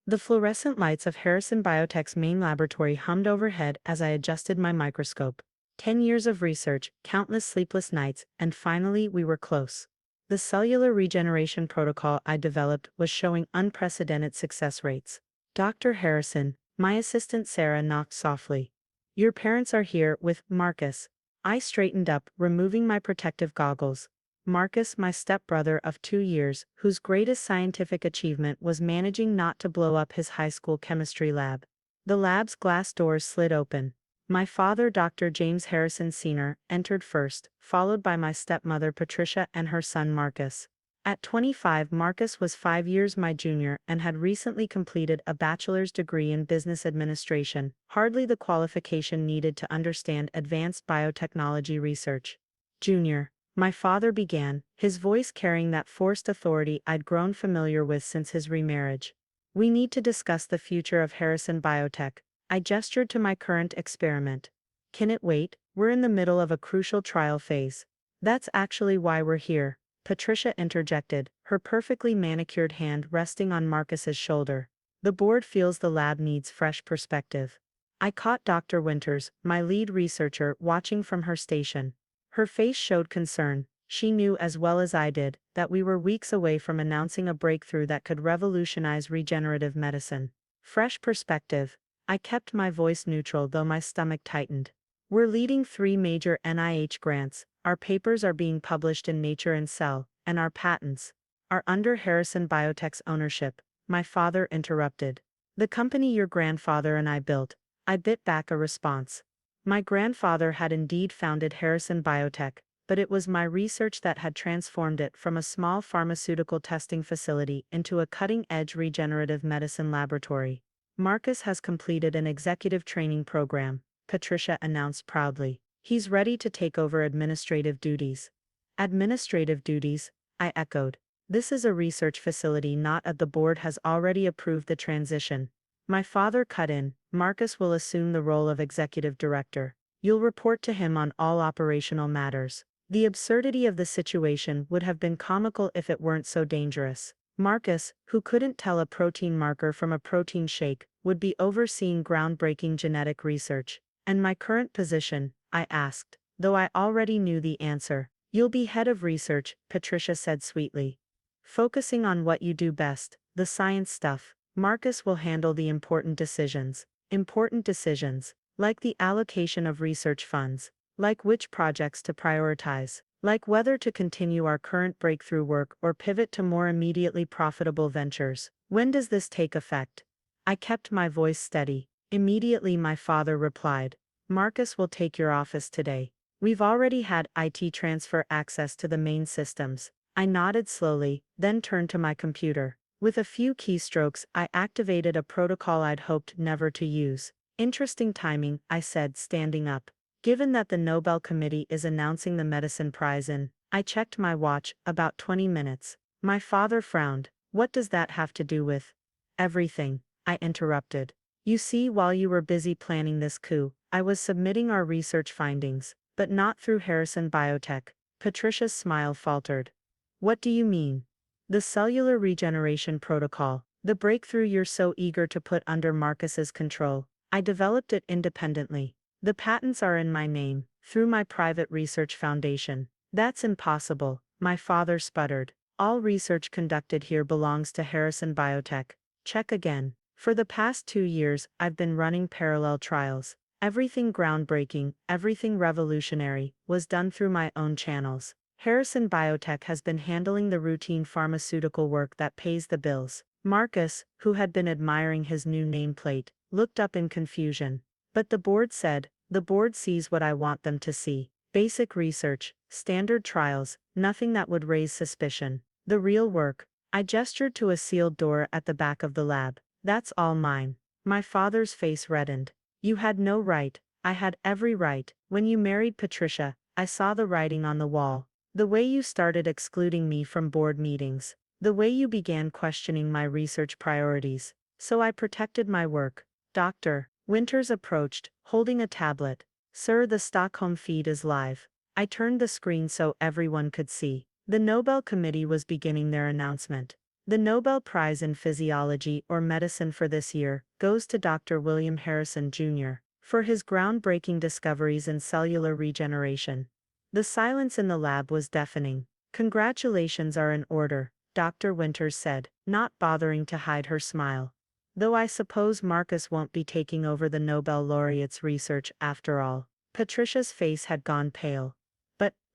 The fluorescent lights of Harrison Biotech's main laboratory hummed overhead as I adjusted my microscope. 10 years of research, countless sleepless nights, and finally we were close. The cellular regeneration protocol I developed was showing unprecedented success rates. Dr. Harrison, my assistant Sarah knocked softly. Your parents are here with Marcus. I straightened up, removing my protective goggles. Marcus, my stepbrother of 2 years, whose greatest scientific achievement was managing not to blow up his high school chemistry lab. The lab's glass doors slid open. My father, Dr. James Harrison Sr., entered first, followed by my stepmother Patricia and her son Marcus. At 25, Marcus was 5 years my junior and had recently completed a bachelor's degree in business administration, hardly the qualification needed to understand advanced biotechnology research. Junior. My father began, his voice carrying that forced authority I'd grown familiar with since his remarriage. We need to discuss the future of Harrison Biotech. I gestured to my current experiment. Can it wait? We're in the middle of a crucial trial phase. That's actually why we're here, Patricia interjected, her perfectly manicured hand resting on Marcus's shoulder. The board feels the lab needs fresh perspective. I caught Dr. Winters, my lead researcher, watching from her station. Her face showed concern. She knew as well as I did that we were weeks away from announcing a breakthrough that could revolutionize regenerative medicine. Fresh perspective. I kept my voice neutral though my stomach tightened. We're leading 3 major NIH grants, our papers are being published in Nature and Cell, and our patents are under Harrison Biotech's ownership, my father interrupted. The company your grandfather and I built. I bit back a response. My grandfather had indeed founded Harrison Biotech, but it was my research that had transformed it from a small pharmaceutical testing facility into a cutting-edge regenerative medicine laboratory. Marcus has completed an executive training program, Patricia announced proudly. He's ready to take over administrative duties. Administrative duties, I echoed. This is a research facility, not at the board has already approved the transition. My father cut in. Marcus will assume the role of executive director. You'll report to him on all operational matters. The absurdity of the situation would have been comical if it weren't so dangerous. Marcus, who couldn't tell a protein marker from a protein shake, would be overseeing groundbreaking genetic research. And my current position, I asked, though I already knew the answer. You'll be head of research, Patricia said sweetly. Focusing on what you do best, the science stuff. Marcus will handle the important decisions. Important decisions, like the allocation of research funds, like which projects to prioritize, like whether to continue our current breakthrough work or pivot to more immediately profitable ventures. When does this take effect? I kept my voice steady. Immediately, my father replied. Marcus will take your office today. We've already had IT transfer access to the main systems. I nodded slowly, then turned to my computer. With a few keystrokes, I activated a protocol I'd hoped never to use. Interesting timing, I said, standing up. Given that the Nobel Committee is announcing the medicine prize in, I checked my watch, about 20 minutes. My father frowned. What does that have to do with everything? I interrupted. You see, while you were busy planning this coup, I was submitting our research findings, but not through Harrison Biotech. Patricia's smile faltered. What do you mean? The cellular regeneration protocol, the breakthrough you're so eager to put under Marcus's control. I developed it independently. The patents are in my name, through my private research foundation. That's impossible, my father sputtered. All research conducted here belongs to Harrison Biotech. Check again. For the past 2 years, I've been running parallel trials. Everything groundbreaking, everything revolutionary, was done through my own channels. Harrison Biotech has been handling the routine pharmaceutical work that pays the bills. Marcus, who had been admiring his new nameplate, looked up in confusion. But the board said, the board sees what I want them to see. Basic research, standard trials, nothing that would raise suspicion. The real work. I gestured to a sealed door at the back of the lab. That's all mine. My father's face reddened. You had no right. I had every right. When you married Patricia, I saw the writing on the wall. The way you started excluding me from board meetings. The way you began questioning my research priorities. So I protected my work. Dr. Winters approached, holding a tablet. Sir, the Stockholm feed is live. I turned the screen so everyone could see. The Nobel Committee was beginning their announcement. The Nobel Prize in Physiology or Medicine for this year goes to Dr. William Harrison Jr. for his groundbreaking discoveries in cellular regeneration. The silence in the lab was deafening. Congratulations are in order, Dr. Winters said, not bothering to hide her smile. Though I suppose Marcus won't be taking over the Nobel laureate's research after all. Patricia's face had gone pale.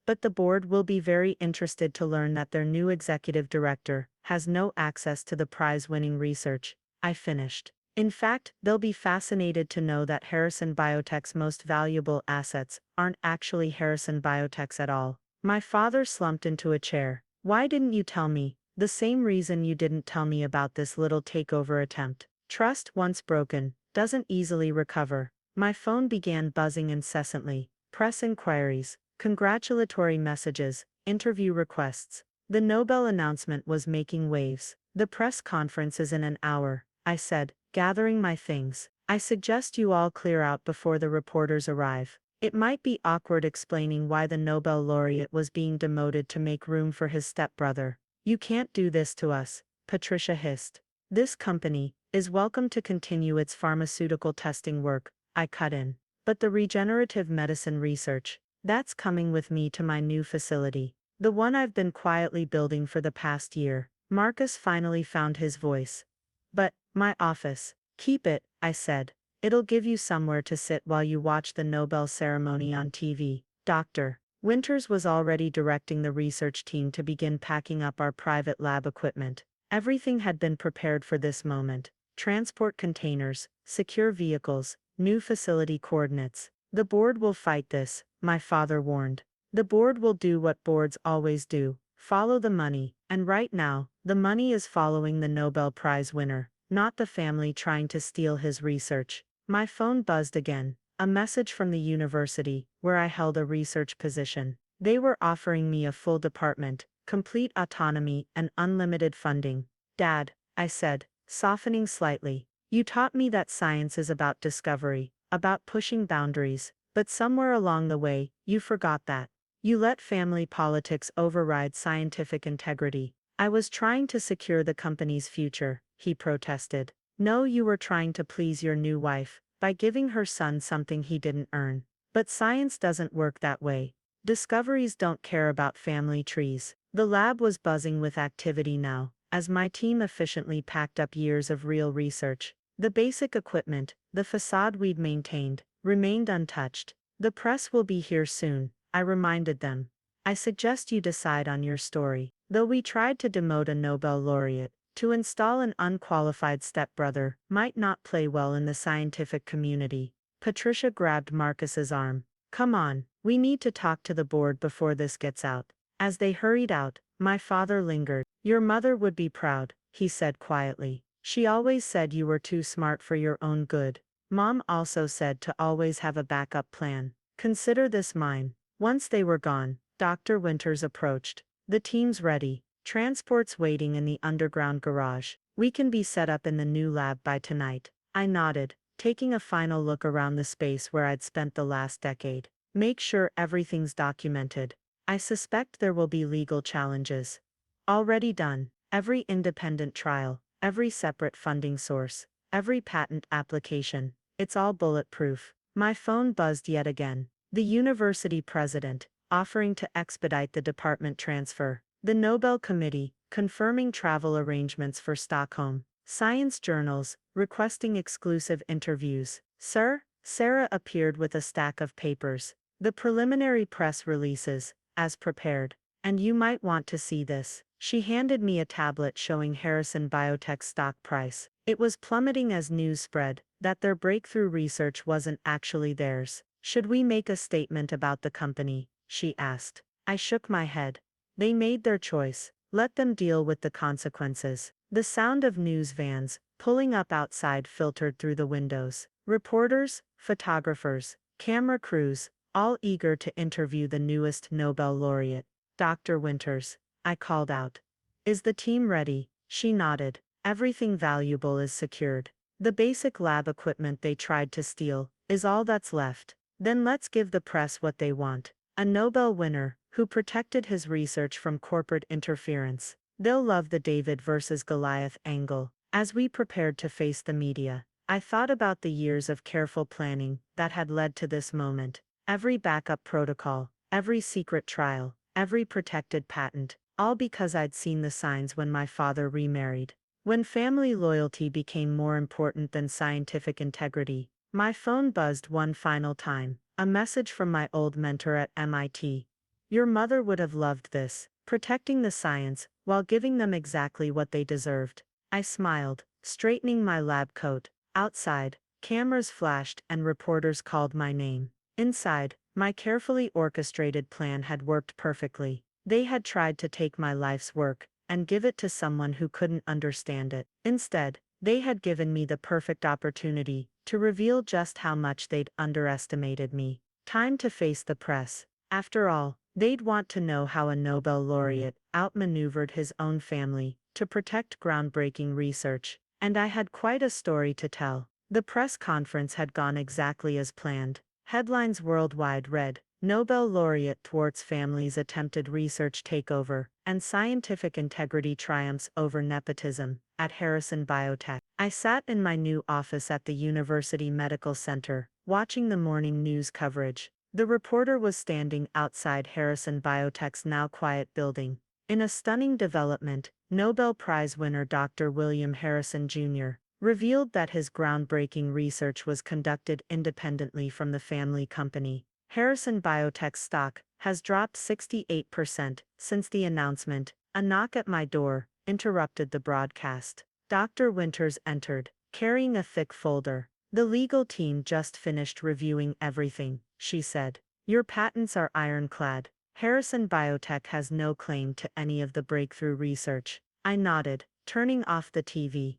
But the board will be very interested to learn that their new executive director has no access to the prize-winning research, I finished. In fact, they'll be fascinated to know that Harrison Biotech's most valuable assets aren't actually Harrison Biotech's at all. My father slumped into a chair. Why didn't you tell me? The same reason you didn't tell me about this little takeover attempt. Trust, once broken, doesn't easily recover. My phone began buzzing incessantly. Press inquiries, congratulatory messages, interview requests. The Nobel announcement was making waves. The press conference is in an hour, I said, gathering my things. I suggest you all clear out before the reporters arrive. It might be awkward explaining why the Nobel laureate was being demoted to make room for his stepbrother. You can't do this to us, Patricia hissed. This company is welcome to continue its pharmaceutical testing work, I cut in. But the regenerative medicine research, that's coming with me to my new facility. The one I've been quietly building for the past year. Marcus finally found his voice. But, my office. Keep it, I said. It'll give you somewhere to sit while you watch the Nobel ceremony on TV. Dr. Winters was already directing the research team to begin packing up our private lab equipment. Everything had been prepared for this moment. Transport containers, secure vehicles, new facility coordinates. The board will fight this, my father warned. The board will do what boards always do, follow the money, and right now, the money is following the Nobel Prize winner, not the family trying to steal his research. My phone buzzed again, a message from the university, where I held a research position. They were offering me a full department, complete autonomy, and unlimited funding. Dad, I said, softening slightly, you taught me that science is about discovery, about pushing boundaries, but somewhere along the way, you forgot that. You let family politics override scientific integrity. I was trying to secure the company's future, he protested. No, you were trying to please your new wife, by giving her son something he didn't earn. But science doesn't work that way. Discoveries don't care about family trees. The lab was buzzing with activity now, as my team efficiently packed up years of real research. The basic equipment, the facade we'd maintained, remained untouched. The press will be here soon, I reminded them. I suggest you decide on your story. Though we tried to demote a Nobel laureate, to install an unqualified stepbrother might not play well in the scientific community. Patricia grabbed Marcus's arm. Come on, we need to talk to the board before this gets out. As they hurried out, my father lingered. Your mother would be proud, he said quietly. She always said you were too smart for your own good. Mom also said to always have a backup plan. Consider this mine. Once they were gone, Dr. Winters approached. The team's ready. Transport's waiting in the underground garage. We can be set up in the new lab by tonight. I nodded, taking a final look around the space where I'd spent the last decade. Make sure everything's documented. I suspect there will be legal challenges. Already done. Every independent trial, every separate funding source, every patent application. It's all bulletproof. My phone buzzed yet again. The university president, offering to expedite the department transfer. The Nobel Committee, confirming travel arrangements for Stockholm. Science journals, requesting exclusive interviews. Sir? Sarah appeared with a stack of papers. The preliminary press releases, as prepared. And you might want to see this. She handed me a tablet showing Harrison Biotech's stock price. It was plummeting as news spread that their breakthrough research wasn't actually theirs. Should we make a statement about the company? She asked. I shook my head. They made their choice. Let them deal with the consequences. The sound of news vans, pulling up outside, filtered through the windows. Reporters, photographers, camera crews, all eager to interview the newest Nobel laureate. Dr. Winters, I called out. Is the team ready? She nodded. Everything valuable is secured. The basic lab equipment they tried to steal is all that's left. Then let's give the press what they want. A Nobel winner who protected his research from corporate interference. They'll love the David versus Goliath angle. As we prepared to face the media, I thought about the years of careful planning that had led to this moment. Every backup protocol, every secret trial, every protected patent, all because I'd seen the signs when my father remarried. When family loyalty became more important than scientific integrity, my phone buzzed one final time, a message from my old mentor at MIT. Your mother would have loved this, protecting the science while giving them exactly what they deserved. I smiled, straightening my lab coat. Outside, cameras flashed and reporters called my name. Inside, my carefully orchestrated plan had worked perfectly. They had tried to take my life's work and give it to someone who couldn't understand it. Instead, they had given me the perfect opportunity to reveal just how much they'd underestimated me. Time to face the press. After all, they'd want to know how a Nobel laureate outmaneuvered his own family to protect groundbreaking research, and I had quite a story to tell. The press conference had gone exactly as planned. Headlines worldwide read, Nobel laureate thwarts family's attempted research takeover, and scientific integrity triumphs over nepotism, at Harrison Biotech. I sat in my new office at the University Medical Center, watching the morning news coverage. The reporter was standing outside Harrison Biotech's now quiet building. In a stunning development, Nobel Prize winner Dr. William Harrison Jr. revealed that his groundbreaking research was conducted independently from the family company. Harrison Biotech's stock has dropped 68% since the announcement. A knock at my door interrupted the broadcast. Dr. Winters entered, carrying a thick folder. The legal team just finished reviewing everything, she said. Your patents are ironclad. Harrison Biotech has no claim to any of the breakthrough research. I nodded, turning off the TV.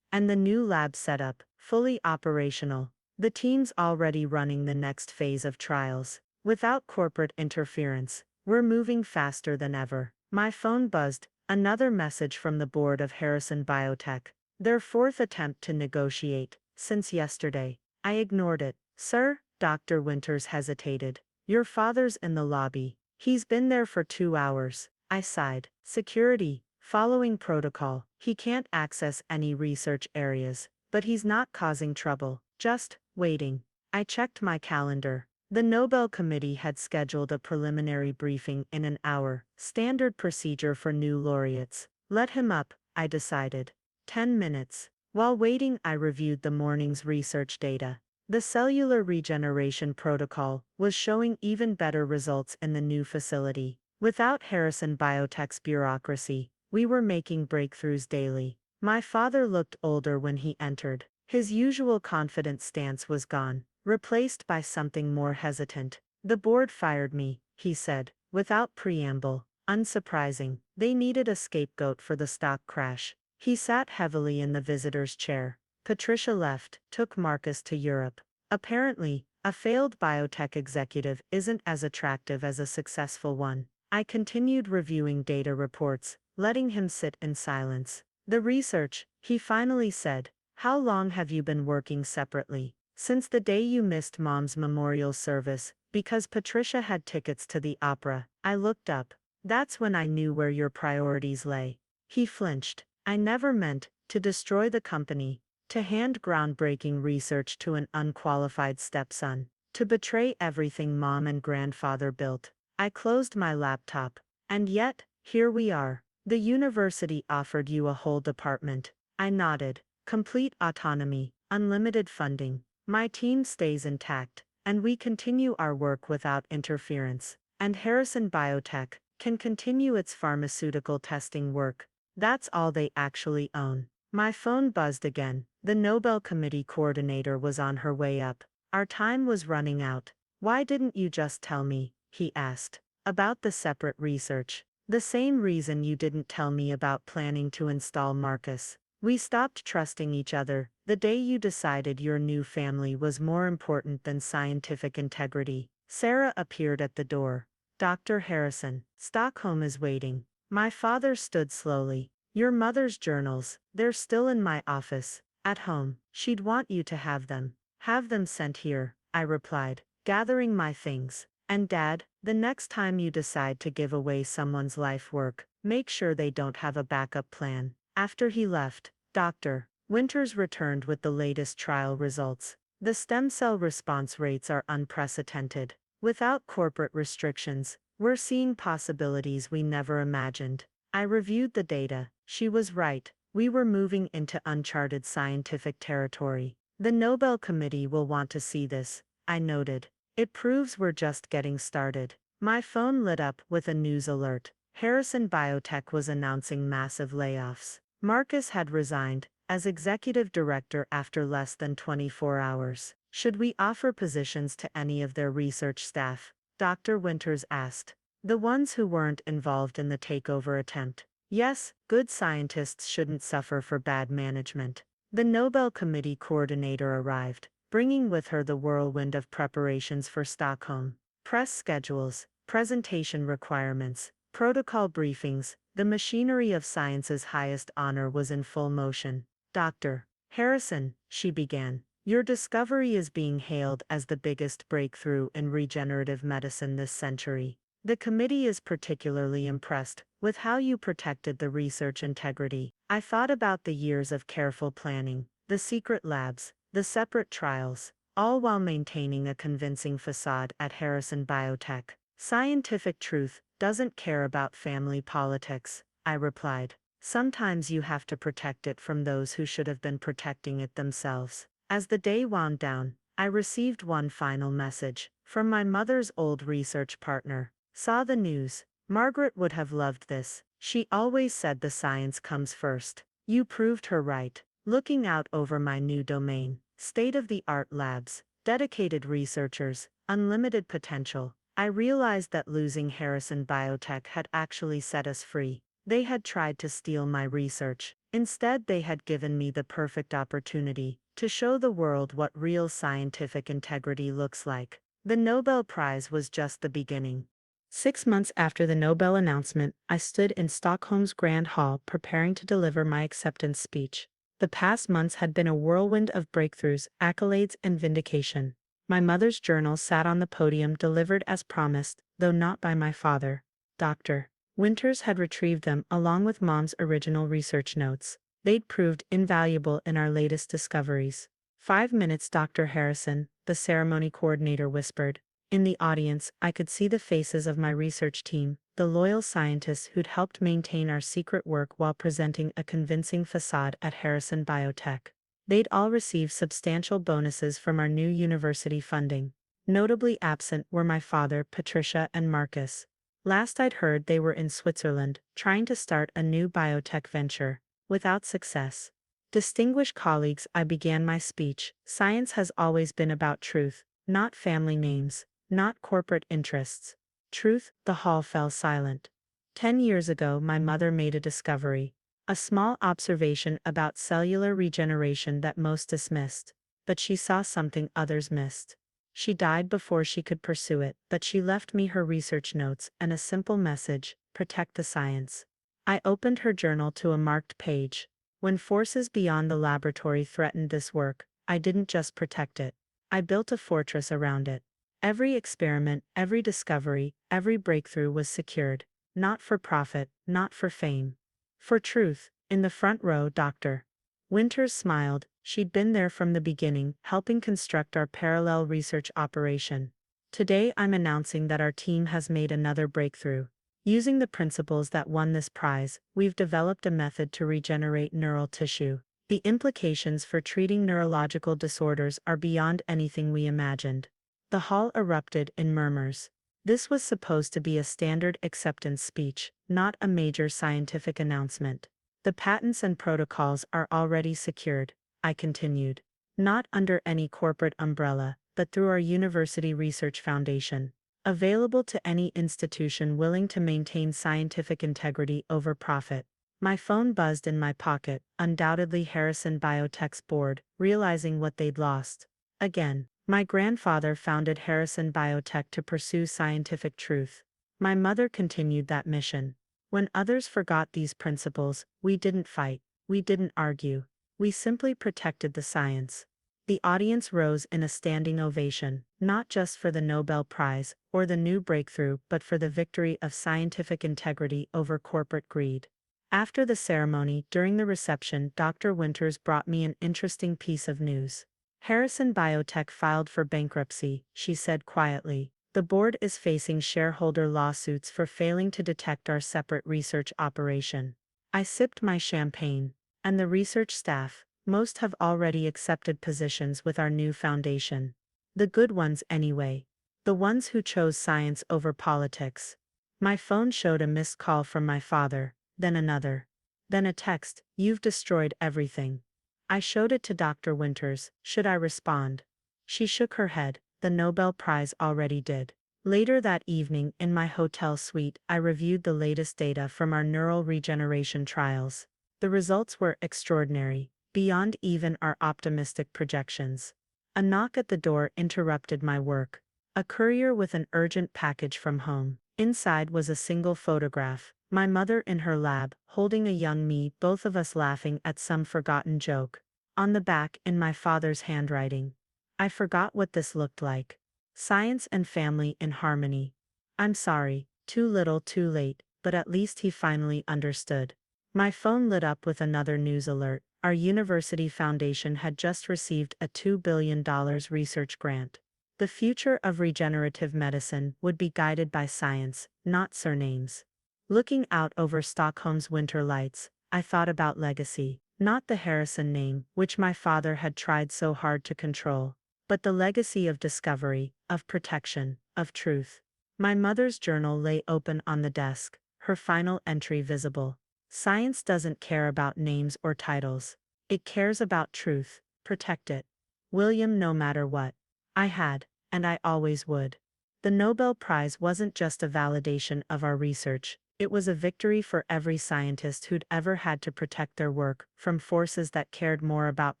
And the new lab setup, fully operational. The team's already running the next phase of trials. Without corporate interference, we're moving faster than ever. My phone buzzed, another message from the board of Harrison Biotech. Their fourth attempt to negotiate, since yesterday. I ignored it. Sir, Dr. Winters hesitated. Your father's in the lobby. He's been there for 2 hours. I sighed. Security, following protocol. He can't access any research areas, but he's not causing trouble, just waiting. I checked my calendar. The Nobel Committee had scheduled a preliminary briefing in an hour, standard procedure for new laureates. Let him up, I decided. 10 minutes. While waiting, I reviewed the morning's research data. The cellular regeneration protocol was showing even better results in the new facility. Without Harrison Biotech's bureaucracy, we were making breakthroughs daily. My father looked older when he entered. His usual confident stance was gone, replaced by something more hesitant. The board fired me, he said, without preamble. Unsurprising, they needed a scapegoat for the stock crash. He sat heavily in the visitor's chair. Patricia left, took Marcus to Europe. Apparently, a failed biotech executive isn't as attractive as a successful one. I continued reviewing data reports, letting him sit in silence. The research, he finally said. How long have you been working separately? Since the day you missed Mom's memorial service, because Patricia had tickets to the opera. I looked up. That's when I knew where your priorities lay. He flinched. I never meant to destroy the company, to hand groundbreaking research to an unqualified stepson, to betray everything Mom and Grandfather built. I closed my laptop. And yet, here we are. The university offered you a whole department. I nodded. Complete autonomy, unlimited funding. My team stays intact, and we continue our work without interference. And Harrison Biotech can continue its pharmaceutical testing work. That's all they actually own. My phone buzzed again. The Nobel Committee coordinator was on her way up. Our time was running out. Why didn't you just tell me, he asked, about the separate research? The same reason you didn't tell me about planning to install Marcus. We stopped trusting each other the day you decided your new family was more important than scientific integrity. Sarah appeared at the door. Dr. Harrison, Stockholm is waiting. My father stood slowly. Your mother's journals, they're still in my office. At home. She'd want you to have them. Have them sent here, I replied, gathering my things. And Dad, the next time you decide to give away someone's life work, Make sure they don't have a backup plan. After he left, Dr. Winters returned with the latest trial results. The stem cell response rates are unprecedented. Without corporate restrictions, we're seeing possibilities we never imagined. I reviewed the data. She was right. We were moving into uncharted scientific territory. The Nobel Committee will want to see this, I noted. It proves we're just getting started. My phone lit up with a news alert. Harrison Biotech was announcing massive layoffs. Marcus had resigned as executive director after less than 24 hours. Should we offer positions to any of their research staff? Dr. Winters asked. The ones who weren't involved in the takeover attempt. Yes, good scientists shouldn't suffer for bad management. The Nobel Committee coordinator arrived, bringing with her the whirlwind of preparations for Stockholm. Press schedules, presentation requirements, protocol briefings, the machinery of science's highest honor was in full motion. Dr. Harrison, she began, your discovery is being hailed as the biggest breakthrough in regenerative medicine this century. The committee is particularly impressed with how you protected the research integrity. I thought about the years of careful planning, the secret labs, the separate trials, all while maintaining a convincing facade at Harrison Biotech. Scientific truth doesn't care about family politics, I replied. Sometimes you have to protect it from those who should have been protecting it themselves. As the day wound down, I received one final message from my mother's old research partner. Saw the news. Margaret would have loved this. She always said the science comes first. You proved her right. Looking out over my new domain, state-of-the-art labs, dedicated researchers, unlimited potential, I realized that losing Harrison Biotech had actually set us free. They had tried to steal my research. Instead, they had given me the perfect opportunity to show the world what real scientific integrity looks like. The Nobel Prize was just the beginning. 6 months after the Nobel announcement, I stood in Stockholm's Grand Hall preparing to deliver my acceptance speech. The past months had been a whirlwind of breakthroughs, accolades, and vindication. My mother's journal sat on the podium delivered as promised, though not by my father. Dr. Winters had retrieved them along with Mom's original research notes. They'd proved invaluable in our latest discoveries. 5 minutes, Dr. Harrison, the ceremony coordinator whispered. In the audience, I could see the faces of my research team, the loyal scientists who'd helped maintain our secret work while presenting a convincing facade at Harrison Biotech. They'd all received substantial bonuses from our new university funding. Notably absent were my father, Patricia, and Marcus. Last I'd heard, they were in Switzerland, trying to start a new biotech venture, without success. Distinguished colleagues, I began my speech. Science has always been about truth, not family names, not corporate interests. Truth. The hall fell silent. 10 years ago, my mother made a discovery. A small observation about cellular regeneration that most dismissed. But she saw something others missed. She died before she could pursue it, but she left me her research notes and a simple message: protect the science. I opened her journal to a marked page. When forces beyond the laboratory threatened this work, I didn't just protect it. I built a fortress around it. Every experiment, every discovery, every breakthrough was secured. Not for profit, not for fame. For truth. In the front row, Dr. Winters smiled. She'd been there from the beginning, helping construct our parallel research operation. Today I'm announcing that our team has made another breakthrough. Using the principles that won this prize, we've developed a method to regenerate neural tissue. The implications for treating neurological disorders are beyond anything we imagined. The hall erupted in murmurs. This was supposed to be a standard acceptance speech, not a major scientific announcement. The patents and protocols are already secured, I continued. Not under any corporate umbrella, but through our University Research Foundation. Available to any institution willing to maintain scientific integrity over profit. My phone buzzed in my pocket, undoubtedly Harrison Biotech's board, realizing what they'd lost. Again. My grandfather founded Harrison Biotech to pursue scientific truth. My mother continued that mission. When others forgot these principles, we didn't fight, we didn't argue. We simply protected the science. The audience rose in a standing ovation, not just for the Nobel Prize or the new breakthrough, but for the victory of scientific integrity over corporate greed. After the ceremony, during the reception, Dr. Winters brought me an interesting piece of news. Harrison Biotech filed for bankruptcy, she said quietly. The board is facing shareholder lawsuits for failing to detect our separate research operation. I sipped my champagne. And the research staff, most have already accepted positions with our new foundation. The good ones anyway. The ones who chose science over politics. My phone showed a missed call from my father, then another. Then a text, "You've destroyed everything." I showed it to Dr. Winters. Should I respond? She shook her head. The Nobel Prize already did. Later that evening, in my hotel suite, I reviewed the latest data from our neural regeneration trials. The results were extraordinary, beyond even our optimistic projections. A knock at the door interrupted my work. A courier with an urgent package from home. Inside was a single photograph, my mother in her lab, holding a young me, both of us laughing at some forgotten joke. On the back, in my father's handwriting. I forgot what this looked like. Science and family in harmony. I'm sorry, too little too late, but at least he finally understood. My phone lit up with another news alert. Our university foundation had just received a $2 billion research grant. The future of regenerative medicine would be guided by science, not surnames. Looking out over Stockholm's winter lights, I thought about legacy, not the Harrison name, which my father had tried so hard to control, but the legacy of discovery, of protection, of truth. My mother's journal lay open on the desk, her final entry visible. Science doesn't care about names or titles. It cares about truth. Protect it. William, no matter what. I had, and I always would. The Nobel Prize wasn't just a validation of our research, it was a victory for every scientist who'd ever had to protect their work from forces that cared more about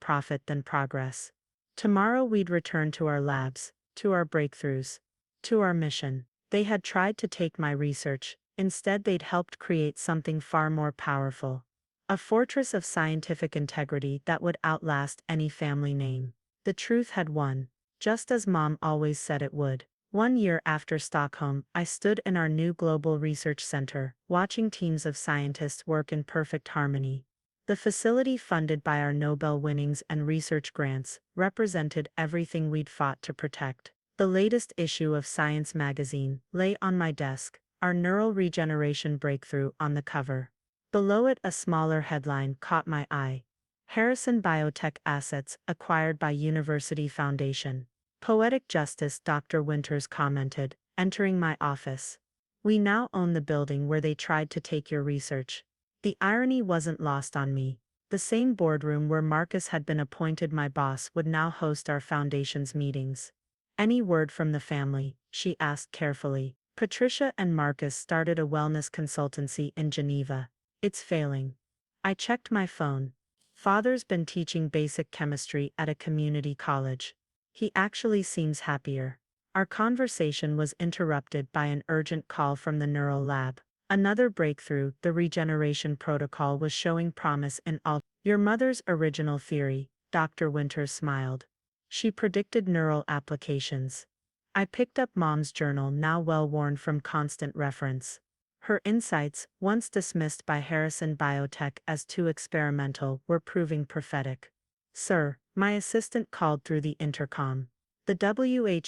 profit than progress. Tomorrow we'd return to our labs, to our breakthroughs, to our mission. They had tried to take my research. Instead, they'd helped create something far more powerful. A fortress of scientific integrity that would outlast any family name. The truth had won, just as Mom always said it would. 1 year after Stockholm, I stood in our new Global Research Center, watching teams of scientists work in perfect harmony. The facility, funded by our Nobel winnings and research grants, represented everything we'd fought to protect. The latest issue of Science magazine lay on my desk, our neural regeneration breakthrough on the cover. Below it, a smaller headline caught my eye. Harrison Biotech assets acquired by University Foundation. Poetic justice, Dr. Winters commented, entering my office. We now own the building where they tried to take your research. The irony wasn't lost on me. The same boardroom where Marcus had been appointed my boss would now host our foundation's meetings. Any word from the family? She asked carefully. Patricia and Marcus started a wellness consultancy in Geneva. It's failing. I checked my phone. Father's been teaching basic chemistry at a community college. He actually seems happier. Our conversation was interrupted by an urgent call from the neural lab. Another breakthrough, the regeneration protocol, was showing promise in all. Your mother's original theory, Dr. Winters smiled. She predicted neural applications. I picked up Mom's journal, now well-worn from constant reference. Her insights, once dismissed by Harrison Biotech as too experimental, were proving prophetic. Sir, my assistant called through the intercom. The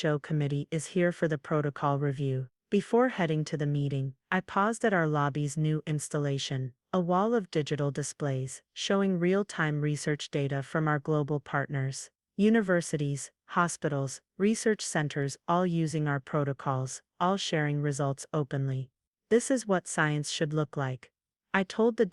WHO committee is here for the protocol review. Before heading to the meeting, I paused at our lobby's new installation, a wall of digital displays, showing real-time research data from our global partners. Universities, hospitals, research centers, all using our protocols, all sharing results openly. This is what science should look like, I told the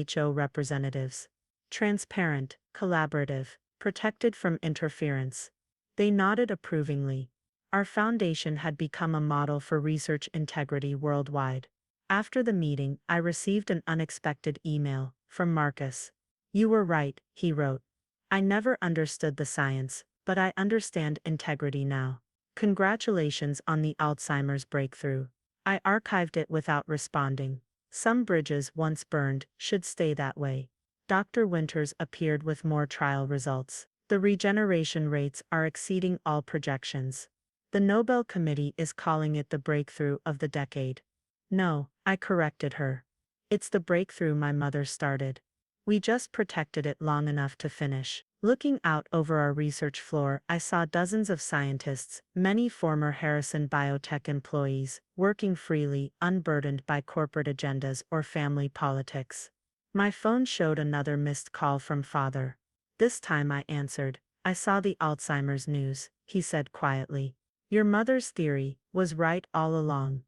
WHO representatives. Transparent, collaborative, protected from interference. They nodded approvingly. Our foundation had become a model for research integrity worldwide. After the meeting, I received an unexpected email from Marcus. You were right, he wrote. I never understood the science, but I understand integrity now. Congratulations on the Alzheimer's breakthrough. I archived it without responding. Some bridges once burned should stay that way. Dr. Winters appeared with more trial results. The regeneration rates are exceeding all projections. The Nobel Committee is calling it the breakthrough of the decade. No, I corrected her. It's the breakthrough my mother started. We just protected it long enough to finish. Looking out over our research floor, I saw dozens of scientists, many former Harrison Biotech employees, working freely, unburdened by corporate agendas or family politics. My phone showed another missed call from father. This time I answered. I saw the Alzheimer's news, he said quietly. Your mother's theory was right all along.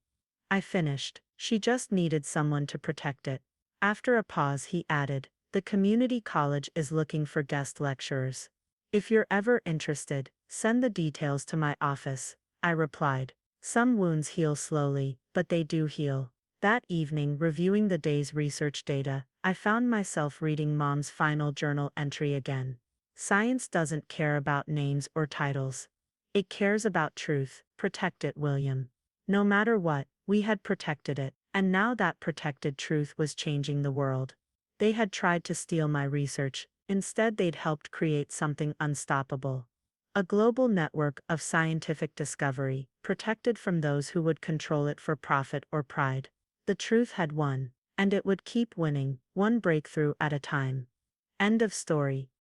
I finished. She just needed someone to protect it. After a pause, he added, the community college is looking for guest lecturers. If you're ever interested, send the details to my office, I replied. Some wounds heal slowly, but they do heal. That evening, reviewing the day's research data, I found myself reading Mom's final journal entry again. Science doesn't care about names or titles. It cares about truth. Protect it, William. No matter what, we had protected it, and now that protected truth was changing the world. They had tried to steal my research, instead they'd helped create something unstoppable. A global network of scientific discovery, protected from those who would control it for profit or pride. The truth had won, and it would keep winning, one breakthrough at a time. End of story.